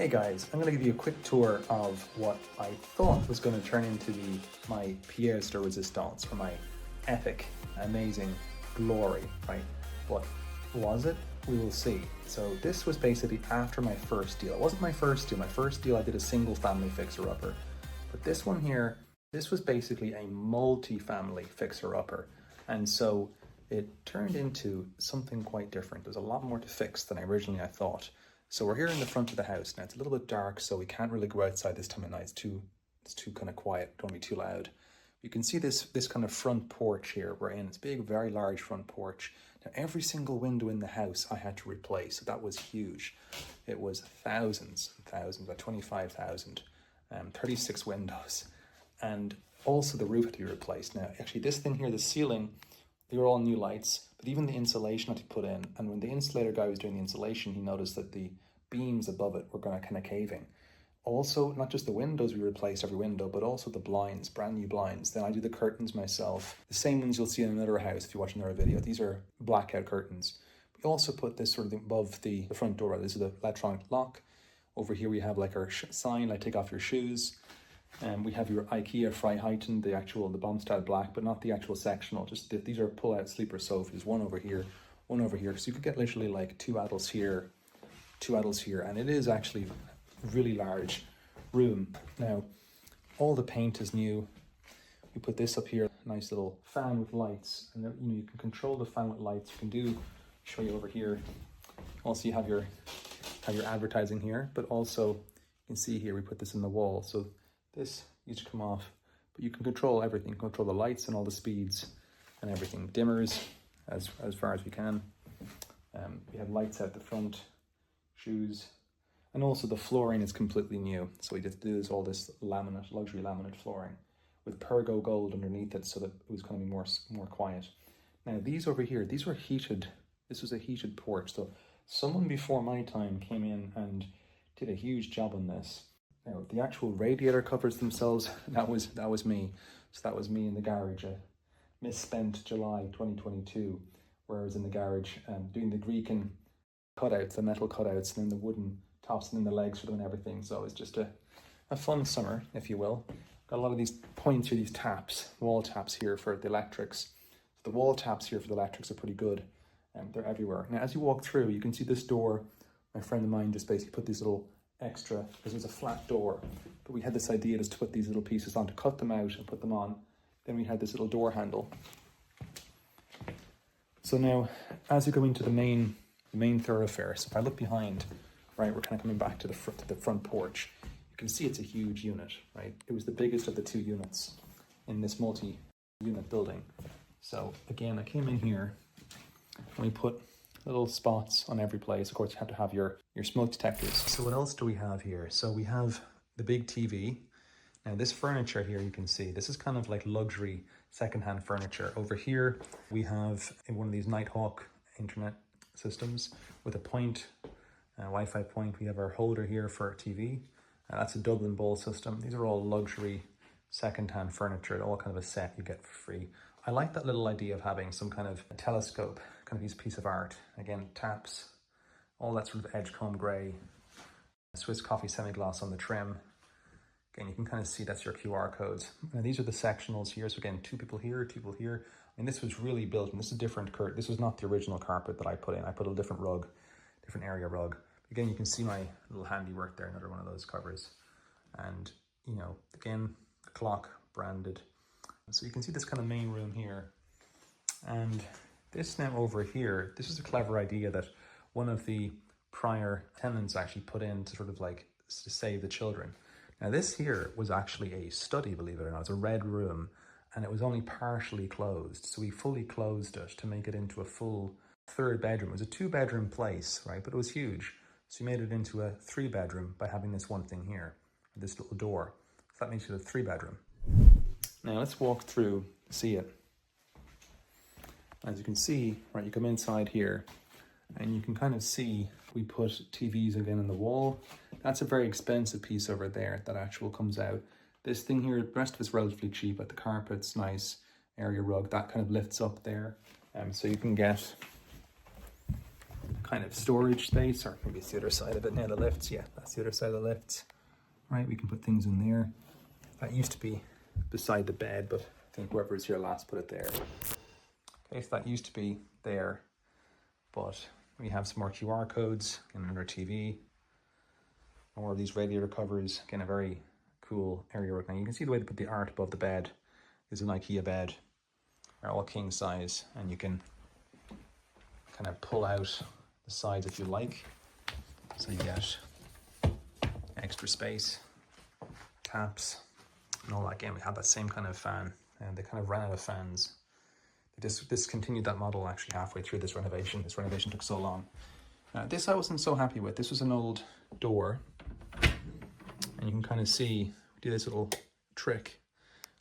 Hey guys, I'm going to give you a quick tour of what I thought was going to turn into my pièce de résistance, or my epic, amazing glory, right? But was it? We will see. So this was basically after my first deal. It wasn't my first deal. My first deal I did a single family fixer-upper. But this one here, this was basically a multi-family fixer-upper. And so it turned into something quite different. There's a lot more to fix than originally I thought. So we're here in the front of the house. Now it's a little bit dark, so we can't really go outside this time of night. It's too kind of quiet, don't be too loud. You can see this kind of front porch here we're in. It's a big, very large front porch. Now every single window in the house I had to replace, so that was huge. It was thousands and thousands, like 25,000, 36 windows. And also the roof had to be replaced. Now actually this thing here, the ceiling, they were all new lights, but even the insulation had to be put in. And when the insulator guy was doing the insulation, he noticed that the beams above it were kind of caving. Also, not just the windows we replaced every window, but also the blinds, brand new blinds. Then I do the curtains myself. The same ones you'll see in another house if you watch another video. These are blackout curtains. We also put this sort of above the front door. This is the electronic lock. Over here we have like our sign, like take off your shoes. And we have your IKEA Freiheiten, the bomb-style black, but not the actual sectional. Just these are pull-out sleeper sofas. One over here, one over here. So you could get literally like two adults here, and it is actually a really large room. Now, all the paint is new. We put this up here, nice little fan with lights, and you can control the fan with lights. You can show you over here. Also, you have your advertising here, but also you can see here we put this in the wall. So this needs to come off, but you can control everything. Control the lights and all the speeds and everything. Dimmers as far as we can. We have lights out the front, shoes, and also the flooring is completely new. So we just did all this laminate, luxury laminate flooring with Pergo gold underneath it, so that it was going to be more quiet. Now these over here, these were heated. This was a heated porch. So someone before my time came in and did a huge job on this. Now the actual radiator covers themselves, that was me. So that was me in the garage, misspent July 2022, where I was in the garage doing the Greeking cutouts, the metal cutouts, and then the wooden tops and then the legs for them and everything. So it was just a fun summer, if you will. Got a lot of these points here, these taps, wall taps here for the electrics. So the wall taps here for the electrics are pretty good. They're everywhere. Now as you walk through, you can see this door. My friend of mine just basically put these little extra, because it was a flat door, but we had this idea just to put these little pieces on, to cut them out and put them on. Then we had this little door handle. So now as you go into the main thoroughfare, so if I look behind, right, we're kind of coming back to the front porch. You can see it's a huge unit, right? It was the biggest of the two units in this multi-unit building. So again, I came in here and we put little spots on every place. Of course, you have to have your smoke detectors. So what else do we have here? So we have the big TV. Now this furniture here, you can see, this is kind of like luxury secondhand furniture. Over here, we have one of these Nighthawk internet systems with a point, Wi-Fi point. We have our holder here for our TV. That's a Dublin Bowl system. These are all luxury secondhand furniture, all kind of a set you get for free. I like that little idea of having some kind of a telescope, kind of piece of art. Again, taps, all that sort of edgecomb grey, Swiss coffee semi-gloss on the trim. Again, you can kind of see that's your QR codes. Now these are the sectionals here. So again, two people here, two people here. And this was really built, and this is a different curtain. This was not the original carpet that I put in. I put a different rug, different area rug. Again, you can see my little handiwork there, another one of those covers. And, again, the clock branded. So you can see this kind of main room here. And this now over here, this is a clever idea that one of the prior tenants actually put in to sort of like to save the children. Now this here was actually a study, believe it or not. It's a red room, and it was only partially closed. So we fully closed it to make it into a full third bedroom. It was a 2-bedroom place, right? But it was huge. So we made it into a 3-bedroom by having this one thing here, this little door. So that makes it a 3-bedroom. Now let's walk through, see it. As you can see, right, you come inside here and you can kind of see we put TVs again on the wall. That's a very expensive piece over there that actual comes out. This thing here, the rest of it's relatively cheap, but the carpet's nice, area rug, that kind of lifts up there. So you can get kind of storage space, or maybe it's the other side of it now, the lifts. Yeah, that's the other side of the lifts. Right, we can put things in there. That used to be beside the bed, but I think whoever was here last put it there. Okay, so that used to be there, but we have some more QR codes and another TV. More of these radiator covers. Again, a very cool area right now. You can see the way they put the art above the bed. Is an IKEA bed. They're all king size, and you can kind of pull out the sides if you like. So you get extra space, taps, and all that. Again, we have that same kind of fan, and they kind of ran out of fans. They discontinued that model actually halfway through this renovation. This renovation took so long. This I wasn't so happy with. This was an old door, and you can kind of see, do this little trick,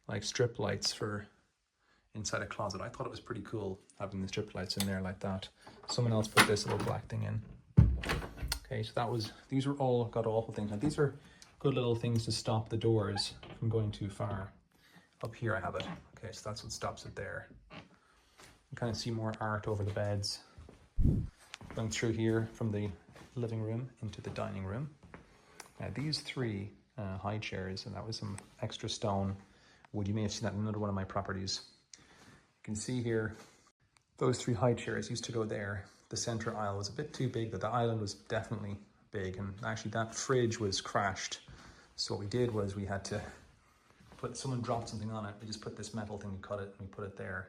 like strip lights for inside a closet. I thought it was pretty cool having the strip lights in there like that. Someone else put this little black thing in. Okay, so these were all got awful things. Now these are good little things to stop the doors from going too far. Up here I have it. Okay, so that's what stops it there. You kind of see more art over the beds. Going through here from the living room into the dining room. Now these three high chairs, and that was some extra stone wood. You may have seen that in another one of my properties. You can see here, those three high chairs used to go there. The center aisle was a bit too big, but the island was definitely big, and actually that fridge was crashed. So what we did was we had to someone dropped something on it. We just put this metal thing, we cut it, and we put it there.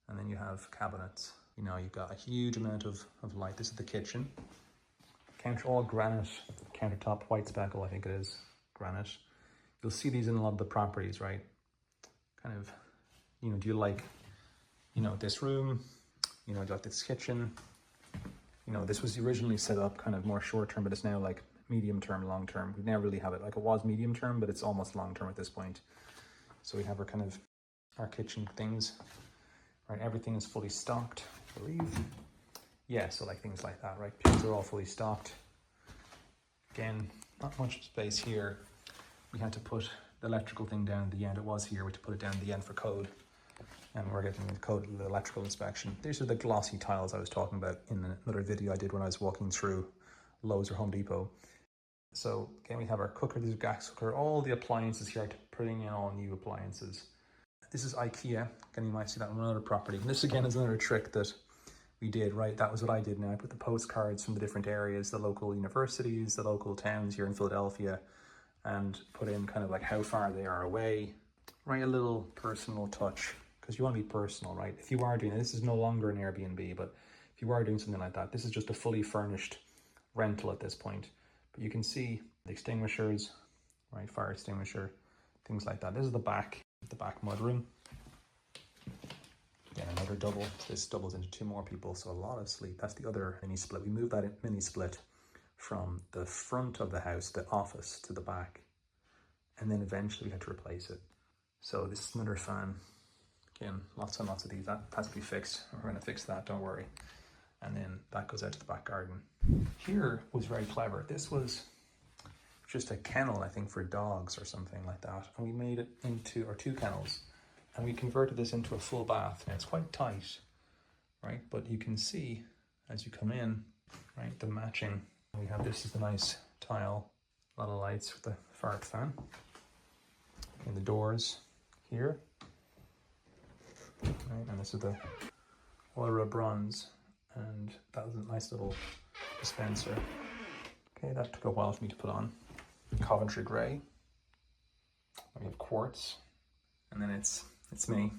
And then you have cabinets. You know, you've got a huge amount of light. This is the kitchen. All granite countertop, white spackle, I think it is, granite. You'll see these in a lot of the properties, right? Kind of, you know, do you like, you know, this room? You know, do you like this kitchen? You know, this was originally set up kind of more short term, but it's now like medium term, long term. We never really have it, like it was medium term, but it's almost long term at this point. So we have our kitchen things, right? Everything is fully stocked, I believe. Yeah, so like things like that, right? These are all fully stocked. Again, not much space here. We had to put the electrical thing down at the end. It was here, we had to put it down at the end for code. And we're getting the code, the electrical inspection. These are the glossy tiles I was talking about in another video I did when I was walking through Lowe's or Home Depot. So again, we have our cooker, this is gas cooker, all the appliances here, to putting in all new appliances. This is IKEA. Again, you might see that on another property. And this again is another trick that we did, right? That was what I did now. I put the postcards from the different areas, the local universities, the local towns here in Philadelphia, and put in kind of like how far they are away, right? A little personal touch, because you want to be personal, right? If you are doing this is no longer an Airbnb, but if you are doing something like that, this is just a fully furnished rental at this point. But you can see the extinguishers, right? Fire extinguisher, things like that. This is the back mudroom. Again, another double. This doubles into two more people, so a lot of sleep. That's the other mini split. We moved that mini split from the front of the house, the office, to the back, and then eventually we had to replace it. So this is another fan. Again, lots and lots of these. That has to be fixed. We're going to fix that, don't worry. And then that goes out to the back garden. Here was very clever. This was just a kennel, I think, for dogs or something like that. And we made it into, or two kennels, and we converted this into a full bath. Now it's quite tight, right? But you can see as you come in, right, the matching. We have, this is the nice tile, a lot of lights with the fart fan. And the doors here. Right, and this is the Oira bronze, and that was a nice little dispenser. Okay, that took a while for me to put on. Coventry grey. We have quartz, and then it's me,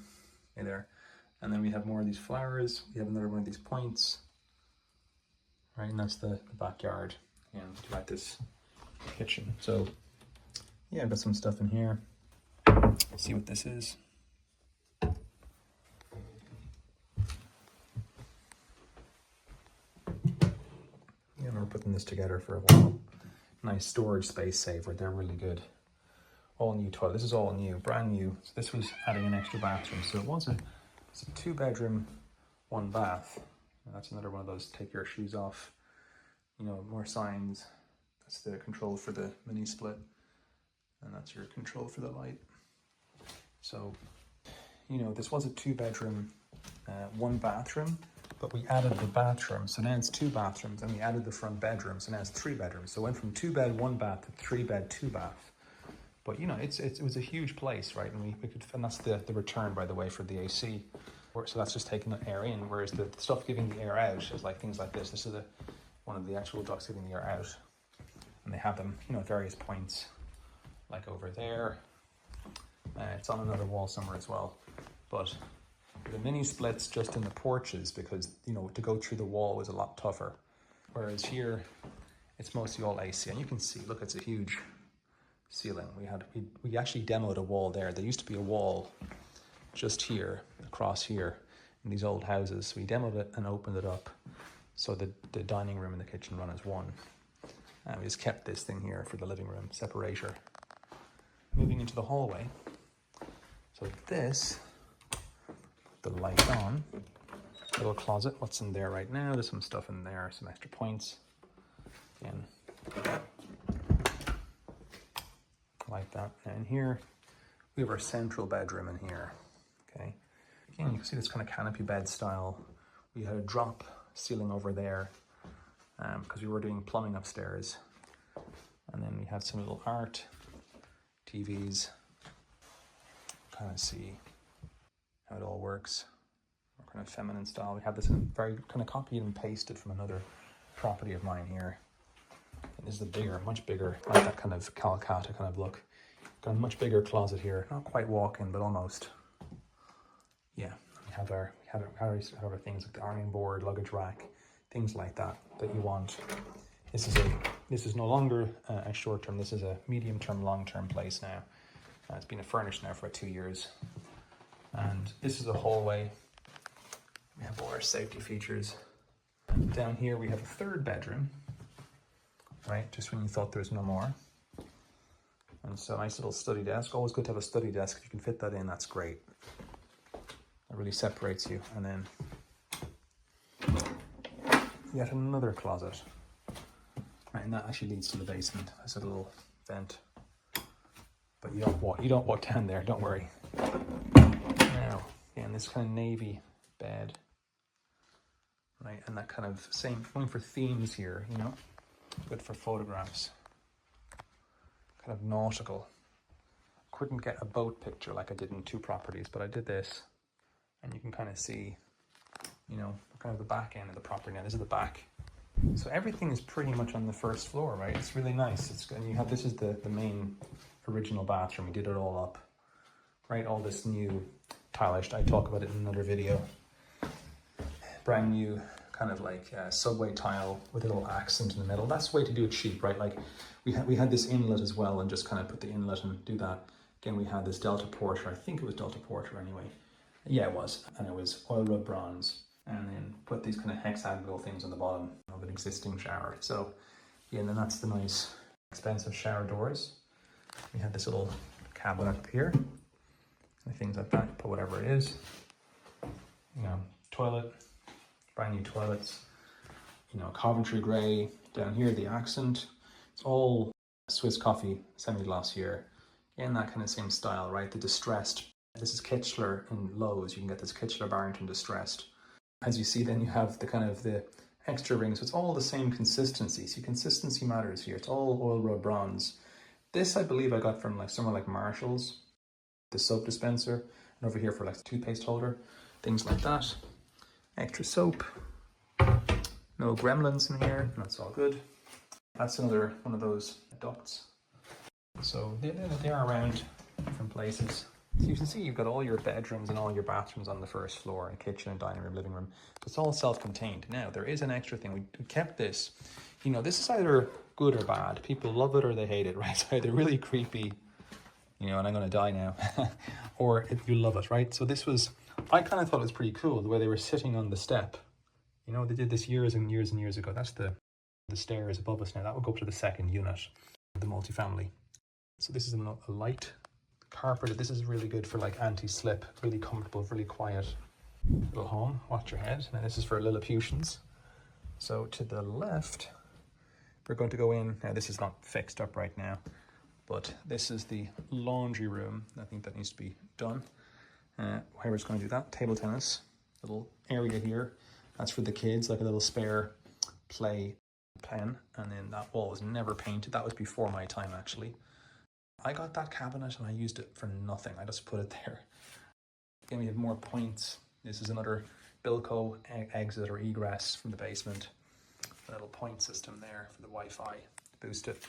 hey there. And then we have more of these flowers. We have another one of these points, right? And that's the backyard. And to like this kitchen. So yeah, I've got some stuff in here. Let's see what this is. We're putting this together for a while. Nice storage space saver. They're really good. All new toilet. This is all new, brand new. So this was adding an extra bathroom. So it's a 2-bedroom, 1 bath. And that's another one of those take your shoes off. You know, more signs. That's the control for the mini split, and that's your control for the light. So, you know, this was a 2-bedroom, 1 bathroom, but we added the bathroom. So now it's 2 bathrooms, and we added the front bedroom. So now it's 3 bedrooms. So it went from 2 bed, 1 bath to 3 bed, 2 bath. But you know, it was a huge place, right? And we could, and that's the return, by the way, for the AC. So that's just taking the air in, whereas the stuff giving the air out is like things like this. This is one of the actual ducts giving the air out. And they have them, you know, at various points, like over there. It's on another wall somewhere as well. But the mini splits just in the porches, because, you know, to go through the wall was a lot tougher. Whereas here, it's mostly all AC. And you can see, look, it's a huge ceiling. We actually demoed a wall there. There used to be a wall just here, across here, in these old houses. We demoed it and opened it up, so the dining room and the kitchen run as one. And we just kept this thing here for the living room separator. Moving into the hallway. So this, the light on, little closet. What's in there right now? There's some stuff in there, some extra points. Again, like that. And here, we have our central bedroom in here. Okay. Again, you can see this kind of canopy bed style. We had a drop ceiling over there, because we were doing plumbing upstairs. And then we have some little art, TVs. Kind of see how it all works. More kind of feminine style. We have this in very kind of copied and pasted from another property of mine here. And this is a bigger, much bigger, like that kind of Calcutta kind of look. Got a much bigger closet here. Not quite walk-in, but almost. Yeah, we have our things like the ironing board, luggage rack, things like that you want. This is no longer a short term. This is a medium term, long term place now. It's been furnished now for 2 years. And this is a hallway. We have all our safety features. And down here we have a 3rd bedroom, right? Just when you thought there was no more. And so nice little study desk. Always good to have a study desk. If you can fit that in, that's great. It really separates you. And then yet another closet. Right, and that actually leads to the basement. There's a little vent. But you don't walk down there, don't worry. Now, again, this kind of navy bed. Right, and that kind of same, going for themes here, you know. Good for photographs. Kind of nautical. Couldn't get a boat picture like I did in 2 properties, but I did this. And you can kind of see, you know, kind of the back end of the property. Now, this is the back. So everything is pretty much on the 1st floor, right? It's really nice. And you have, this is the main original bathroom. We did it all up, right? All this new tilished. I talk about it in another video. Brand new kind of like subway tile with a little accent in the middle. That's the way to do it cheap, right? Like we had this inlet as well, and just kind of put the inlet and do that. Again, we had this Delta Porter. I think it was Delta Porter anyway. Yeah, it was. And it was oil rub bronze. And then put these kind of hexagonal things on the bottom of an existing shower. So yeah, and then that's the nice expensive shower doors. We had this little cabinet up here and things like that. Put whatever it is. You know, toilet, brand new toilets. You know, Coventry grey. Down here, the accent. It's all Swiss coffee semi-gloss here. Again, that kind of same style, right? The distressed. This is Kitchener in Lowe's. You can get this Kitchener Barrington distressed. As you see, then you have the kind of the extra rings. So it's all the same consistency. See, consistency matters here. It's all oil rub bronze. This, I believe I got from like somewhere like Marshall's, the soap dispenser, and over here for like the toothpaste holder, things like that. Extra soap. No gremlins in here. That's all good. That's another one of those ducts. So they are around different places. So you can see you've got all your bedrooms and all your bathrooms on the 1st floor, and kitchen and dining room, living room. It's all self-contained. Now, there is an extra thing. We kept this. You know, this is either good or bad. People love it or they hate it, right? It's either really creepy, you know, and I'm going to die now, or you love it, right? So this was, I kind of thought it was pretty cool, the way they were sitting on the step. You know, they did this years and years and years ago. That's the stairs above us now. That would go up to the 2nd unit, the multifamily. So this is a light carpeted. This is really good for like anti-slip, really comfortable, really quiet little home. Watch your head. Now this is for Lilliputians. So to the left, we're going to go in. Now this is not fixed up right now, but this is the laundry room. I think that needs to be done. Whoever's going to do that, table tennis, little area here. That's for the kids, like a little spare play pen. And then that wall was never painted. That was before my time, actually. I got that cabinet and I used it for nothing. I just put it there. Again, we have more points. This is another Bilco exit or egress from the basement. A little point system there for the Wi-Fi to boost it.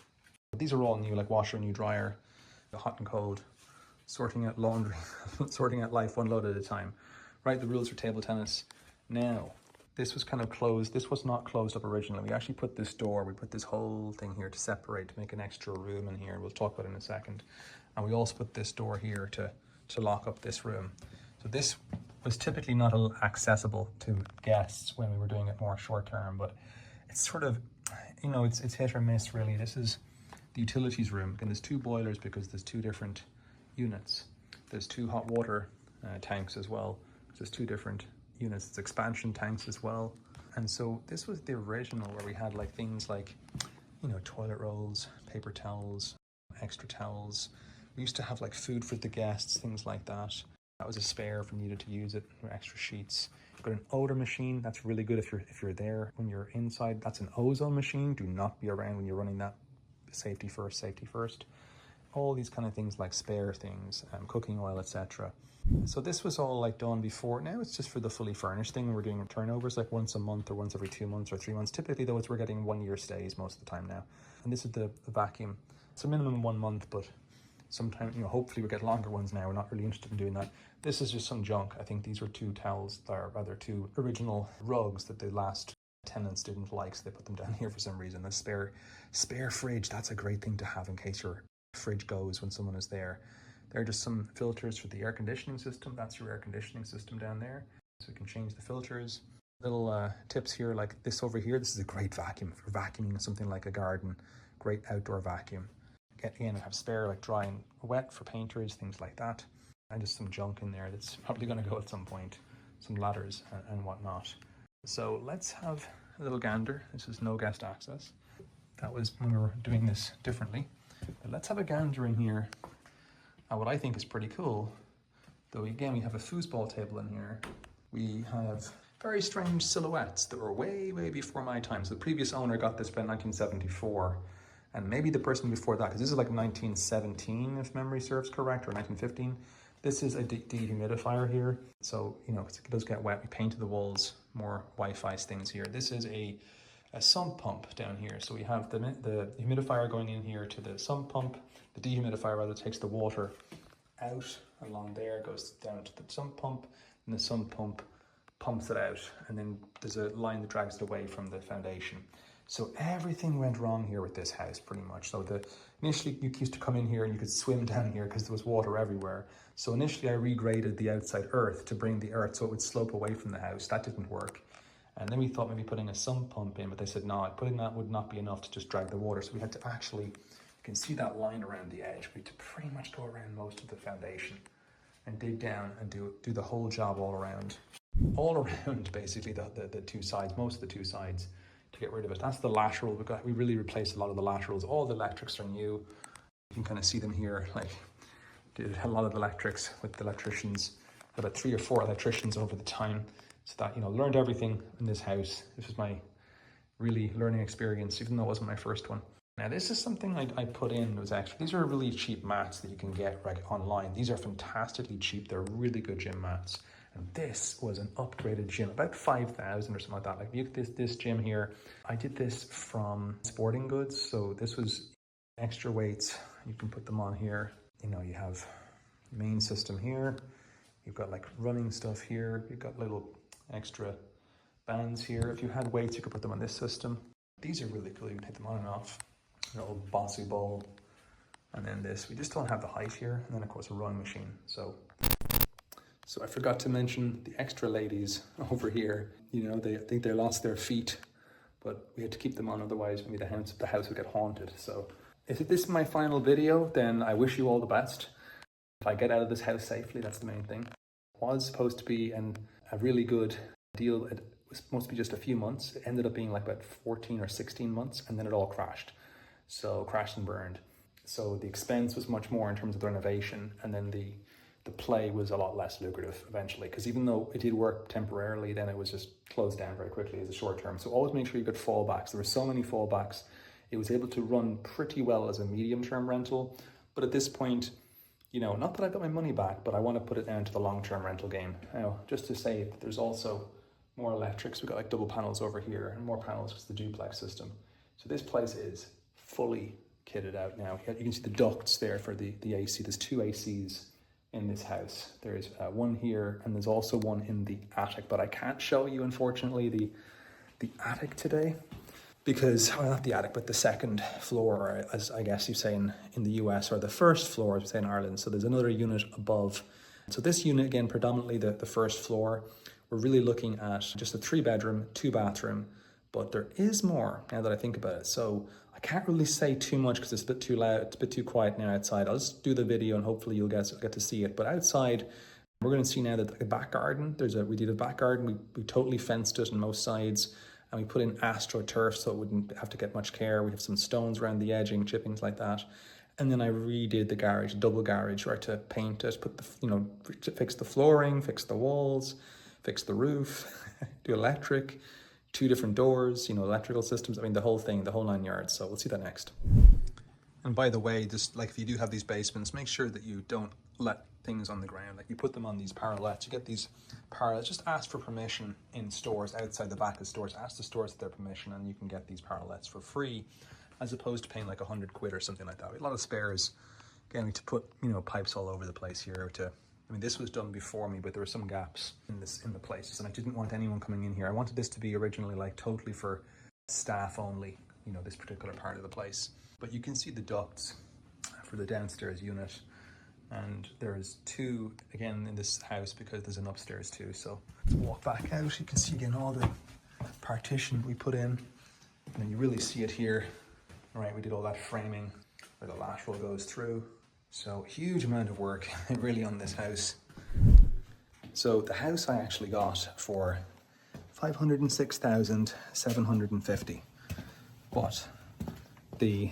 These are all new, like washer, new dryer, the hot and cold, sorting out laundry, sorting out life one load at a time. Right, the rules for table tennis. Now, this was kind of closed. This was not closed up originally. We actually put this door, we put this whole thing here to separate, to make an extra room in here. We'll talk about it in a second. And we also put this door here to lock up this room. So this was typically not accessible to guests when we were doing it more short term, but it's sort of, you know, it's hit or miss really. This is the utilities room. And there's two boilers because there's two different units. There's two hot water tanks as well. There's two different units. It's expansion tanks as well. And so this was the original where we had like things like, you know, toilet rolls, paper towels, extra towels. We used to have like food for the guests, things like that. That was a spare if we needed to use it, or extra sheets. We've got an odor machine. That's really good if you're there when you're inside. That's an ozone machine. Do not be around when you're running that. Safety first, safety first. All these kind of things like spare things, cooking oil, etc. So this was all like done before. Now it's just for the fully furnished thing. We're doing turnovers like once a month or once every 2 months or 3 months. Typically though, we're getting 1 year stays most of the time now. And this is the vacuum. It's a minimum 1 month, but sometimes, you know, hopefully we get longer ones now. We're not really interested in doing that. This is just some junk. I think these were two towels, or rather two original rugs that the last tenants didn't like, so they put them down here for some reason. The spare fridge, that's a great thing to have in case your fridge goes when someone is there. There are just some filters for the air conditioning system. That's your air conditioning system down there, so we can change the filters. Little tips here, like this over here, this is a great vacuum for vacuuming something like a garden. Great outdoor vacuum. Get in and have spare like dry and wet for painters, things like that. And just some junk in there that's probably going to go at some point, some ladders and whatnot. So let's have a little gander. This is no guest access. That was when we were doing this differently. But let's have a gander in here. What I think is pretty cool, though again, we have a foosball table in here. We have very strange silhouettes that were way, way before my time. So the previous owner got this about 1974. And maybe the person before that, because this is like 1917, if memory serves correct, or 1915. This is a dehumidifier here. So, you know, it does get wet. We painted the walls, more Wi-Fi things here. This is a sump pump down here. So we have the humidifier going in here to the sump pump. The dehumidifier rather takes the water out along there, goes down to the sump pump, and the sump pump pumps it out. And then there's a line that drags it away from the foundation. So everything went wrong here with this house pretty much. So initially you used to come in here and you could swim down here because there was water everywhere. So initially I regraded the outside earth to bring the earth so it would slope away from the house. That didn't work. And then we thought maybe putting a sump pump in, but they said no, putting that would not be enough to just drag the water. So we had to actually, you can see that line around the edge. We had to pretty much go around most of the foundation and dig down and do the whole job all around. All around basically the two sides, most of the two sides, to get rid of it. That's the lateral. We really replaced a lot of the laterals. All the electrics are new. You can kind of see them here. Like, did a lot of electrics with the electricians, about 3 or 4 electricians over the time. So that, you know, learned everything in this house. This was my really learning experience, even though it wasn't my first one. Now this is something I put in. Was actually, these are really cheap mats that you can get right online. These are fantastically cheap. They're really good gym mats. And this was an upgraded gym, about 5,000 or something like that. Like look at this gym here. I did this from Sporting Goods. So this was extra weights. You can put them on here. You know, you have main system here. You've got like running stuff here. You've got little extra bands here. If you had weights, you could put them on this system. These are really cool. You can take them on and off. An old bossy ball. And then this, we just don't have the height here. And then of course a rowing machine. So I forgot to mention the extra ladies over here. You know, I think they lost their feet, but we had to keep them on, otherwise maybe the house would get haunted. So if this is my final video, then I wish you all the best. If I get out of this house safely, that's the main thing. It was supposed to be a really good deal. It was supposed to be just a few months. It ended up being like about 14 or 16 months, and then it all crashed. So crashed and burned. So the expense was much more in terms of the renovation, and then the the play was a lot less lucrative eventually, because even though it did work temporarily, then it was just closed down very quickly as a short term. So always make sure you get fallbacks. There were so many fallbacks. It was able to run pretty well as a medium term rental. But at this point, you know, not that I've got my money back, but I want to put it down to the long-term rental game. Now, just to say that there's also more electrics. We've got like double panels over here and more panels because the duplex system. So this place is fully kitted out now. You can see the ducts there for the AC. There's 2 ACs in this house. There's one here, and there's also one in the attic, but I can't show you, unfortunately, the attic today, because, well, not the attic, but the second floor, as I guess you say in the US, or the first floor, as we say in Ireland. So there's another unit above. So this unit, again, predominantly the first floor. We're really looking at just a 3-bedroom, 2-bathroom, but there is more now that I think about it. So I can't really say too much because it's a bit too loud, it's a bit too quiet now outside. I'll just do the video and hopefully you'll get to see it. But outside, we're going to see now that the back garden, we did a back garden, we totally fenced it on most sides. And we put in AstroTurf so it wouldn't have to get much care. We have some stones around the edging, chippings like that. And then I redid the garage, double garage, right, to paint it, put the, you know, fix the flooring, fix the walls, fix the roof, do electric, 2 different doors, you know, electrical systems. I mean, the whole thing, the whole 9 yards. So we'll see that next. And by the way, just like if you do have these basements, make sure that you don't let things on the ground. Like you put them on these parallettes, you get these parallettes, just ask for permission in stores, outside the back of stores, ask the stores for their permission and you can get these parallettes for free, as opposed to paying like 100 quid or something like that. We have a lot of spares, again, to put, you know, pipes all over the place here I mean, this was done before me, but there were some gaps in the places, and I didn't want anyone coming in here. I wanted this to be originally like totally for staff only, you know, this particular part of the place. But you can see the ducts for the downstairs unit. And there's 2 again in this house because there's an upstairs too. So let's walk back out. You can see again all the partition we put in, and then you really see it here. All right, we did all that framing where the lateral goes through. So huge amount of work really on this house. So the house I actually got for 506,750, but the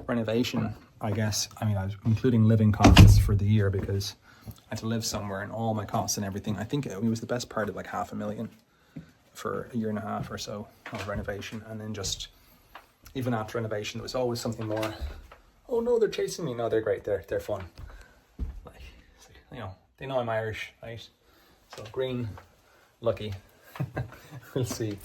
renovation, I guess, I mean, I was including living costs for the year because I had to live somewhere and all my costs and everything. I think it was the best part of like 500,000 for a year and a half or so of renovation. And then just, even after renovation, there was always something more. Oh no, they're chasing me. No, they're great. They're fun. Like, you know, they know I'm Irish, right? So green, lucky. We'll see.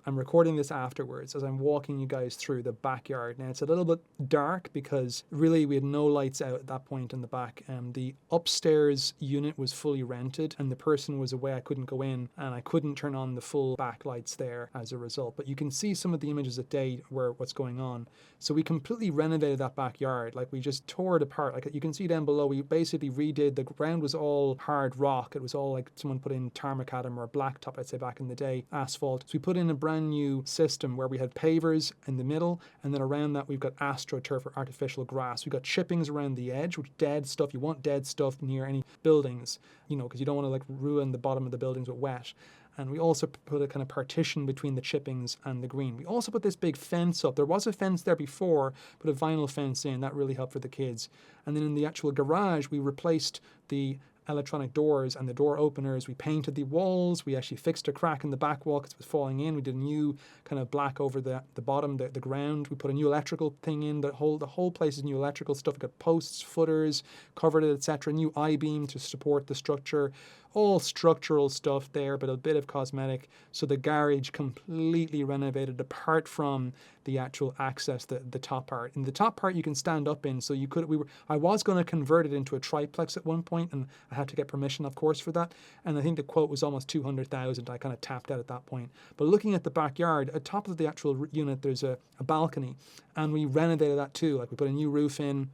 I'm recording this afterwards as I'm walking you guys through the backyard. Now it's a little bit dark because really we had no lights out at that point in the back. The upstairs unit was fully rented and the person was away. I couldn't go in and I couldn't turn on the full backlights there as a result. But you can see some of the images at day where what's going on. So we completely renovated that backyard. Like we just tore it apart. Like you can see down below, we basically redid, the ground was all hard rock. It was all like someone put in tarmacadam or blacktop, I'd say back in the day, asphalt. So we put in a brand new system where we had pavers in the middle, and then around that we've got AstroTurf or artificial grass. We've got chippings around the edge, which dead stuff. You want dead stuff near any buildings, you know, because you don't want to like ruin the bottom of the buildings with wet. And we also put a kind of partition between the chippings and the green. We also put this big fence up. There was a fence there before, put a vinyl fence in. That really helped for the kids. And then in the actual garage, we replaced the electronic doors and the door openers. We painted the walls. We actually fixed a crack in the back wall because it was falling in. We did a new kind of black over the bottom, the ground. We put a new electrical thing in. The whole place is new electrical stuff. We got posts, footers, covered it, etc. New I-beam to support the structure. All structural stuff there, but a bit of cosmetic. So the garage completely renovated apart from the actual access, the top part. In the top part you can stand up in, so you could, I was going to convert it into a triplex at one point, and I had to get permission, of course, for that. And I think the quote was almost 200,000. I kind of tapped out at that point. But looking at the backyard, at top of the actual unit, there's a balcony, and we renovated that too. Like we put a new roof in,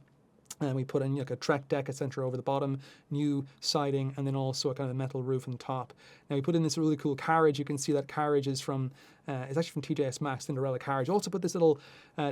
and we put in like a Trek deck, etc. over the bottom, new siding, and then also a kind of metal roof on top. Now we put in this really cool carriage. You can see that carriage is from, it's actually from TJS Max, Cinderella carriage. Also put this little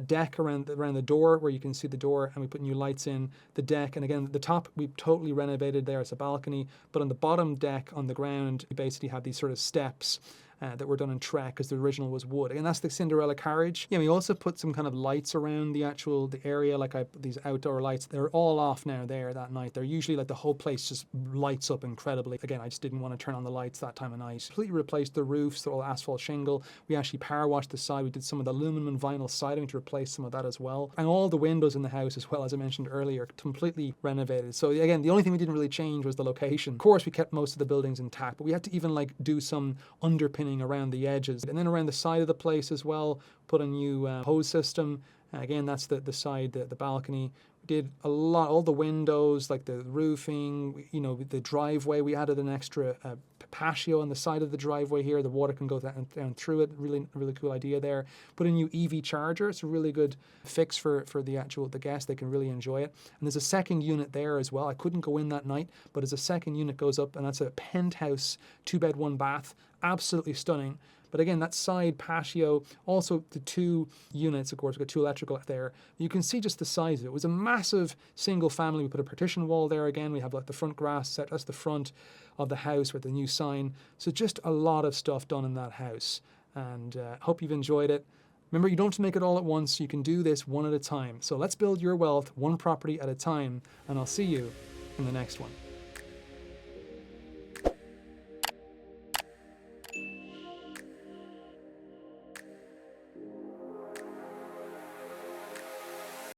deck around the door where you can see the door, and we put new lights in the deck. And again, the top we totally renovated there. It's a balcony, but on the bottom deck on the ground, we basically have these sort of steps. that were done in Trek, because the original was wood. And that's the Cinderella carriage. Yeah, we also put some kind of lights around the area, like these outdoor lights. They're all off now there that night. They're usually like the whole place just lights up incredibly. Again, I just didn't want to turn on the lights that time of night. Completely replaced the roofs, they're all asphalt shingle. We actually power washed the side. We did some of the aluminum and vinyl siding to replace some of that as well. And all the windows in the house as well, as I mentioned earlier, completely renovated. So again, the only thing we didn't really change was the location. Of course, we kept most of the buildings intact, but we had to even like do some underpinning around the edges. And then around the side of the place as well, put a new hose system. Again, that's the side, the balcony. We did a lot, all the windows, like the roofing, you know, the driveway. We added an extra patio on the side of the driveway here. The water can go down through it. Really cool idea there. Put a new EV charger. It's a really good fix for the guests. They can really enjoy it. And there's a second unit there as well. I couldn't go in that night, but as a second unit goes up, and that's a penthouse, 2-bed, 1-bath. Absolutely stunning. But again, that side patio, also the 2 units, of course, we've got 2 electrical there. You can see just the size of it. It was a massive single family. We put a partition wall there again. We have like the front grass set. That's the front of the house with the new sign. So just a lot of stuff done in that house. And hope you've enjoyed it. Remember, you don't have to make it all at once. You can do this one at a time. So let's build your wealth one property at a time. And I'll see you in the next one.